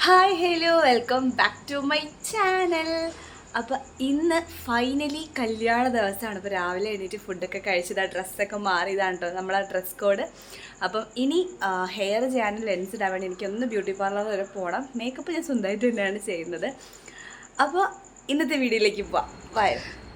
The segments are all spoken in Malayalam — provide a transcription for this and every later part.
Hi hello welcome back to my channel. അപ്പോൾ ഇന്ന് ഫൈനലി കല്യാണ ദിവസമാണ്. അപ്പോൾ രാവിലെ എണീറ്റ് ഫുഡൊക്കെ കഴിച്ചത്, ഡ്രസ്സൊക്കെ മാറിയതാണ് കേട്ടോ നമ്മളെ ഡ്രസ് കോഡ്. അപ്പം ഇനി ഹെയർ ചെയ്യാനും ലെൻസ് ഇടാൻ വേണ്ടി എനിക്കൊന്ന് ബ്യൂട്ടി പാർലർ വരെ പോകണം. മേക്കപ്പ് ഞാൻ സ്വന്തമായിട്ട് തന്നെയാണ് ചെയ്യുന്നത്. അപ്പോൾ ഇന്നത്തെ വീഡിയോയിലേക്ക് പോവാം. ബൈ.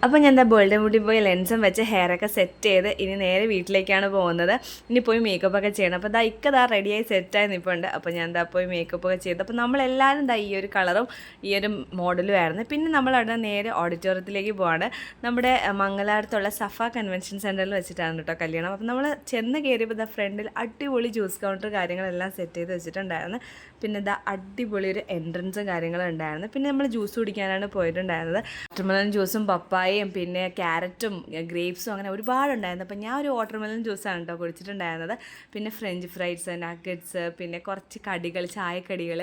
അപ്പോൾ ഞാൻ എന്താ ഗോൾഡൻ ബ്യൂട്ടി പോയി ലെൻസും വെച്ച് ഹെയറൊക്കെ സെറ്റ് ചെയ്ത് ഇനി നേരെ വീട്ടിലേക്കാണ് പോകുന്നത്. ഇനി പോയി മേക്കപ്പൊക്കെ ചെയ്യണം. അപ്പോൾ ഇക്കതാ റെഡിയായി സെറ്റായി നിൽപ്പുണ്ട്. അപ്പോൾ ഞാൻ എന്താ പോയി മേക്കപ്പൊക്കെ ചെയ്ത്, അപ്പോൾ നമ്മളെല്ലാവരും ഈ ഒരു കളറും ഈ ഒരു മോഡലും ആയിരുന്നു. പിന്നെ നമ്മൾ അവിടെ നേരെ ഓഡിറ്റോറിയത്തിലേക്ക് പോവാണ്. നമ്മുടെ മംഗലാപുരത്തുള്ള സഫ കൺവെൻഷൻ സെൻറ്ററിൽ വെച്ചിട്ടാണ് കേട്ടോ കല്യാണം. അപ്പോൾ നമ്മൾ ചെന്ന് കയറിയപ്പോൾ ഫ്രണ്ടിൽ അടിപൊളി ജ്യൂസ് കൗണ്ടർ കാര്യങ്ങളെല്ലാം സെറ്റ് ചെയ്ത് വെച്ചിട്ടുണ്ടായിരുന്നു. പിന്നെ അടിപൊളി ഒരു എൻട്രൻസും കാര്യങ്ങളും ഉണ്ടായിരുന്നു. പിന്നെ നമ്മൾ ജ്യൂസ് കുടിക്കാനാണ് പോയിട്ടുണ്ടായിരുന്നത്. വാട്ടർമെലൺ ജ്യൂസും പപ്പായയും പിന്നെ ക്യാരറ്റും ഗ്രേപ്സും അങ്ങനെ ഒരുപാടുണ്ടായിരുന്നു. അപ്പോൾ ഞാൻ ഒരു വാട്ടർമെലൺ ജ്യൂസാണ് കേട്ടോ കുടിച്ചിട്ടുണ്ടായിരുന്നത്. പിന്നെ ഫ്രഞ്ച് ഫ്രൈസ്, നഗറ്റ്സ്, പിന്നെ കുറച്ച് കടികൾ, ചായക്കടികൾ,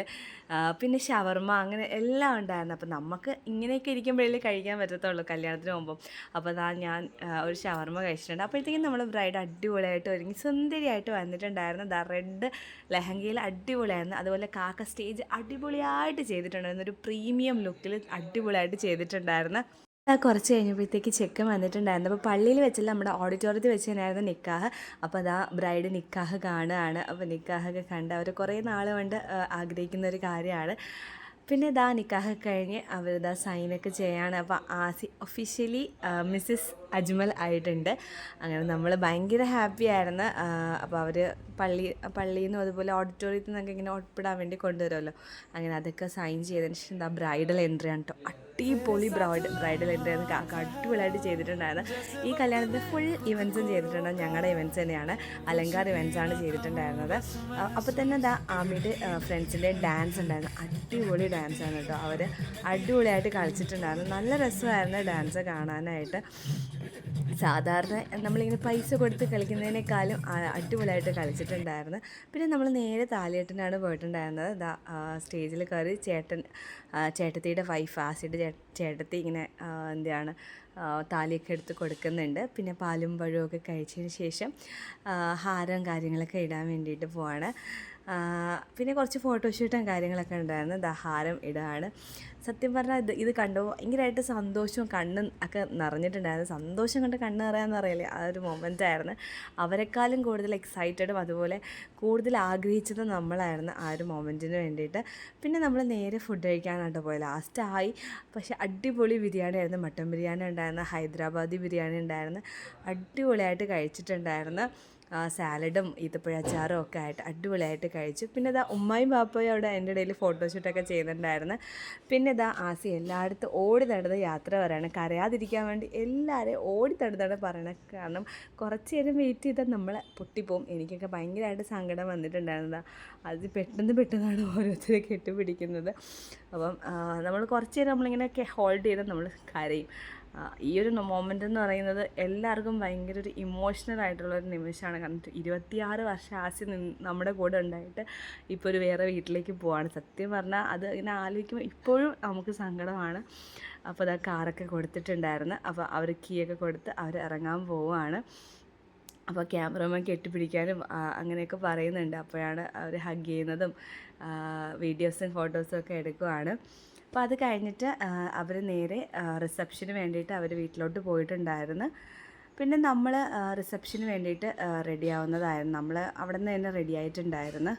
പിന്നെ ഷവർമ, അങ്ങനെ എല്ലാം ഉണ്ടായിരുന്നു. അപ്പോൾ നമുക്ക് ഇങ്ങനെയൊക്കെ ഇരിക്കുമ്പോഴേ കഴിക്കാൻ പറ്റത്തുള്ളൂ കല്യാണത്തിന് പോകുമ്പോൾ. അപ്പോൾ ഞാൻ ഒരു ഷവർമ കഴിച്ചിട്ടുണ്ട്. അപ്പോഴത്തേക്കും നമ്മൾ ബ്രൈഡ് അടിപൊളിയായിട്ട് ഒരുങ്ങി സുന്ദരിയായിട്ട് വന്നിട്ടുണ്ടായിരുന്നു. റെഡ് ലെഹങ്കയിൽ അടിപൊളിയായിരുന്നു. അതുപോലെ കാക്ക സ്റ്റേജ് അടിപൊളിയായിട്ട് ചെയ്തിട്ടുണ്ടായിരുന്നു. ഒരു പ്രീമിയം ലുക്കിൽ അടിപൊളിയായിട്ട് ചെയ്തിട്ടുണ്ടായിരുന്നു. കുറച്ച് കഴിഞ്ഞപ്പോഴത്തേക്ക് ചെക്കൻ വന്നിട്ടുണ്ടായിരുന്നു. അപ്പോൾ പള്ളിയിൽ വെച്ചല്ല, നമ്മുടെ ഓഡിറ്റോറിയത്തിൽ വെച്ച് തന്നെയായിരുന്നു നിക്കാഹ്. അപ്പോൾ ബ്രൈഡ് നിക്കാഹ് കാണുകയാണ്. അപ്പോൾ നിക്കാഹൊക്കെ കണ്ട് അവർ കുറേ നാൾ കൊണ്ട് ആഗ്രഹിക്കുന്ന ഒരു കാര്യമാണ്. പിന്നെ നിക്കാഹ് കഴിഞ്ഞ് അവർ സൈനൊക്കെ ചെയ്യാണ്. അപ്പോൾ ആസി ഒഫീഷ്യലി മിസ്സിസ് അജ്മൽ ആയിട്ടുണ്ട്. അങ്ങനെ നമ്മൾ ഭയങ്കര ഹാപ്പി ആയിരുന്നു. അപ്പോൾ അവർ പള്ളിയിൽ നിന്നും അതുപോലെ ഓഡിറ്റോറിയത്തിൽ നിന്നൊക്കെ ഇങ്ങനെ ഒപ്പിടാൻ വേണ്ടി കൊണ്ടുവരുമല്ലോ. അങ്ങനെ അതൊക്കെ സൈൻ ചെയ്തതിന് ശേഷം ബ്രൈഡൽ എൻട്രി ആണ് കേട്ടോ. അടിപൊളി ബ്രൈഡൽ എൻട്രി ആയിരുന്നു. അടിപൊളിയായിട്ട് ചെയ്തിട്ടുണ്ടായിരുന്നു. ഈ കല്യാണത്തിന് ഫുൾ ഇവൻറ്റ്സും ചെയ്തിട്ടുണ്ട്. ഞങ്ങളുടെ ഇവൻറ്റ്സ് തന്നെയാണ്, അലങ്കാർ ഇവൻറ്റ്സാണ് ചെയ്തിട്ടുണ്ടായിരുന്നത്. അപ്പോൾ തന്നെ ആമിയുടെ ഫ്രണ്ട്സിൻ്റെ ഡാൻസ് ഉണ്ടായിരുന്നു. അടിപൊളി ഡാൻസാണ് കേട്ടോ. അവർ അടിപൊളിയായിട്ട് കളിച്ചിട്ടുണ്ടായിരുന്നു. നല്ല രസമായിരുന്നു ഡാൻസ് കാണാനായിട്ട്. സാധാരണ നമ്മളിങ്ങനെ പൈസ കൊടുത്ത് കളിക്കുന്നതിനേക്കാളും അടിപൊളിയായിട്ട് കളിച്ചിട്ടുണ്ടായിരുന്നു. പിന്നെ നമ്മൾ നേരെ താലികെട്ടിനാണ് പോയിട്ടുണ്ടായിരുന്നത്. സ്റ്റേജിൽ കയറി ചേട്ടത്തിയുടെ വൈഫ് ആസിയുടെ ചേട്ടത്തി ഇങ്ങനെ എന്താണ് താലിയൊക്കെ എടുത്ത് കൊടുക്കുന്നുണ്ട്. പിന്നെ പാലും പഴമൊക്കെ കഴിച്ചതിന് ശേഷം ഹാരം കാര്യങ്ങളൊക്കെ ഇടാൻ വേണ്ടിയിട്ട് പോവാണ്. പിന്നെ കുറച്ച് ഫോട്ടോഷൂട്ടും കാര്യങ്ങളൊക്കെ ഉണ്ടായിരുന്നു. ഹാരം ഇടാണ്. സത്യം പറഞ്ഞാൽ ഇത് കണ്ടപ്പോൾ ഭയങ്കരമായിട്ട് സന്തോഷവും കണ്ണ് ഒക്കെ നിറഞ്ഞിട്ടുണ്ടായിരുന്നു. സന്തോഷം കൊണ്ട് കണ്ണ് നിറയാന്ന് പറയില്ലേ, ആ ഒരു മൊമെൻ്റ് ആയിരുന്നു. അവരെക്കാളും കൂടുതൽ എക്സൈറ്റഡും അതുപോലെ കൂടുതൽ ആഗ്രഹിച്ചത് നമ്മളായിരുന്നു ആ ഒരു മൊമെൻറ്റിന് വേണ്ടിയിട്ട്. പിന്നെ നമ്മൾ നേരെ ഫുഡ് കഴിക്കാനായിട്ട് പോയി. ലാസ്റ്റായി. പക്ഷേ അടിപൊളി ബിരിയാണി ആയിരുന്നു. മട്ടൻ ബിരിയാണി ഉണ്ടായിരുന്നു, ഹൈദരാബാദി ബിരിയാണി ഉണ്ടായിരുന്നു. അടിപൊളിയായിട്ട് കഴിച്ചിട്ടുണ്ടായിരുന്നു. സാലഡും ഈത്തപ്പഴച്ചാറും ഒക്കെ ആയിട്ട് അടിപൊളിയായിട്ട് കഴിച്ചു. പിന്നെ ഉമ്മായും പാപ്പയും അവിടെ എൻ്റെ ഇടയിൽ ഫോട്ടോഷൂട്ടൊക്കെ ചെയ്യുന്നുണ്ടായിരുന്നു. പിന്നെ ആസി എല്ലായിടത്തും ഓടി നടന്ന് യാത്ര പറയണം. കരയാതിരിക്കാൻ വേണ്ടി എല്ലാവരെയും ഓടി നടന്നാണ് പറയണത്. കാരണം കുറച്ച് നേരം വെയിറ്റ് ചെയ്താൽ നമ്മളെ പൊട്ടിപ്പോവും. എനിക്കൊക്കെ ഭയങ്കരമായിട്ട് സങ്കടം വന്നിട്ടുണ്ടായിരുന്നത്. അത് പെട്ടെന്നാണ് ഓരോരുത്തരെ കെട്ടിപ്പിടിക്കുന്നത്. അപ്പം നമ്മൾ കുറച്ച് നേരം നമ്മളിങ്ങനെ ഹോൾഡ് ചെയ്ത് നമ്മൾ കരയും. ഈ ഒരു മൊമെൻ്റ് എന്ന് പറയുന്നത് എല്ലാവർക്കും ഭയങ്കര ഒരു ഇമോഷണൽ ആയിട്ടുള്ളൊരു നിമിഷമാണ്. കാരണം 26 വർഷം ആസി നമ്മുടെ കൂടെ ഉണ്ടായിട്ട് ഇപ്പോൾ ഒരു വേറെ വീട്ടിലേക്ക് പോവാണ്. സത്യം പറഞ്ഞാൽ അത് ഇങ്ങനെ ആലോചിക്കുമ്പോൾ ഇപ്പോഴും നമുക്ക് സങ്കടമാണ്. അപ്പോൾ കാറൊക്കെ കൊടുത്തിട്ടുണ്ടായിരുന്നു. അപ്പോൾ അവർ കീയൊക്കെ കൊടുത്ത് അവർ ഇറങ്ങാൻ പോവുകയാണ്. അപ്പോൾ ക്യാമറമാൻ കെട്ടിപ്പിടിക്കാനും അങ്ങനെയൊക്കെ പറയുന്നുണ്ട്. അപ്പോഴാണ് അവർ ഹഗ് ചെയ്യുന്നതും വീഡിയോസും ഫോട്ടോസും ഒക്കെ എടുക്കുവാണ്. അപ്പോൾ അത് കഴിഞ്ഞിട്ട് അവർ നേരെ റിസപ്ഷന് വേണ്ടിയിട്ട് അവർ വീട്ടിലോട്ട് പോയിട്ടുണ്ടായിരുന്നു. പിന്നെ നമ്മൾ റിസപ്ഷന് വേണ്ടിയിട്ട് റെഡി ആവുന്നതായിരുന്നു. നമ്മൾ അവിടെ നിന്ന് തന്നെ റെഡി ആയിട്ടുണ്ടായിരുന്നു.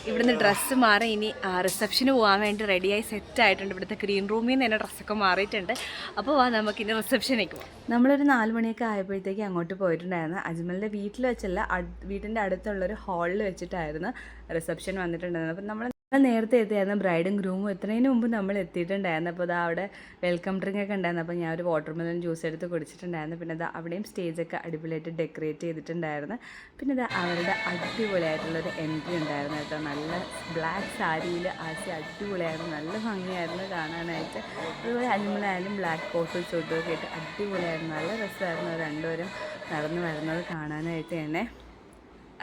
ഇവിടുന്ന് ഡ്രസ്സ് മാറി ഇനി റിസപ്ഷന് പോകാൻ വേണ്ടി റെഡിയായി സെറ്റായിട്ടുണ്ട്. ഇവിടുത്തെ ഗ്രീൻ റൂമിൽ നിന്ന് തന്നെ ഡ്രസ്സൊക്കെ മാറിയിട്ടുണ്ട്. അപ്പോൾ നമുക്കിനി റിസപ്ഷനേക്ക് പോകാം. നമ്മളൊരു 4 മണിയൊക്കെ ആയപ്പോഴത്തേക്ക് അങ്ങോട്ട് പോയിട്ടുണ്ടായിരുന്നു. അജ്മലിൻ്റെ വീട്ടിൽ വെച്ചല്ല, വീട്ടിൻ്റെ അടുത്തുള്ളൊരു ഹാളിൽ വെച്ചിട്ടായിരുന്നു റിസപ്ഷൻ വന്നിട്ടുണ്ടായിരുന്നത്. അപ്പം നമ്മൾ നേരത്തെ എത്തിയായിരുന്നു. ബ്രൈഡും ഗ്രൂമും എത്തുന്നതിന് മുമ്പ് നമ്മൾ എത്തിയിട്ടുണ്ടായിരുന്നു. അപ്പോൾ അവിടെ വെൽക്കം ഡ്രിങ്ക് ഒക്കെ ഉണ്ടായിരുന്നു. അപ്പോൾ ഞാൻ ഒരു വാട്ടർമെലൺ ജ്യൂസ് എടുത്ത് കുടിച്ചിട്ടുണ്ടായിരുന്നു. പിന്നെ അവിടെയും സ്റ്റേജൊക്കെ അടിപൊളിയായിട്ട് ഡെക്കറേറ്റ് ചെയ്തിട്ടുണ്ടായിരുന്നു. പിന്നെ അവരുടെ അടിപൊളിയായിട്ടുള്ളൊരു എൻട്രി ഉണ്ടായിരുന്നു കേട്ടോ. നല്ല ബ്ലാക്ക് സാരിയിൽ ആസി അടിപൊളിയായിരുന്നു. നല്ല ഭംഗിയായിരുന്നു കാണാനായിട്ട്. അതുപോലെ അജ്മലായാലും ബ്ലാക്ക് കോട്ടും ചുട്ടും ഒക്കെ ഇട്ട് അടിപൊളിയായിരുന്നു. നല്ല രസമായിരുന്നു രണ്ടുപേരും നടന്നു വരുന്നത് കാണാനായിട്ട് തന്നെ.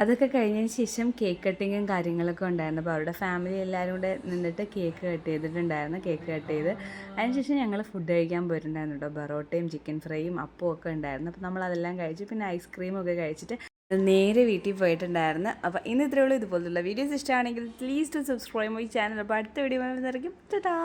അതൊക്കെ കഴിഞ്ഞതിന് ശേഷം കേക്ക് കട്ടിങ്ങും കാര്യങ്ങളൊക്കെ ഉണ്ടായിരുന്നു. അപ്പോൾ അവരുടെ ഫാമിലി എല്ലാവരും കൂടെ നിന്നിട്ട് കേക്ക് കട്ട് ചെയ്തിട്ടുണ്ടായിരുന്നു. കേക്ക് കട്ട് ചെയ്ത് അതിനുശേഷം ഞങ്ങൾ ഫുഡ് കഴിക്കാൻ പോയിട്ടുണ്ടായിരുന്നു കേട്ടോ. ബറോട്ടയും ചിക്കൻ ഫ്രൈയും അപ്പവും ഒക്കെ ഉണ്ടായിരുന്നു. അപ്പോൾ നമ്മളതെല്ലാം കഴിച്ച് പിന്നെ ഐസ്ക്രീമൊക്കെ കഴിച്ചിട്ട് നേരെ വീട്ടിൽ പോയിട്ടുണ്ടായിരുന്നു. അപ്പോൾ ഇന്ന് ഇത്രയേ ഉള്ളൂ. ഇതുപോലുള്ള വീഡിയോസ് ഇഷ്ടമാണെങ്കിൽ please to subscribe my channel. അപ്പോൾ അടുത്ത വീഡിയോ നിറയ്ക്കും. ടാ.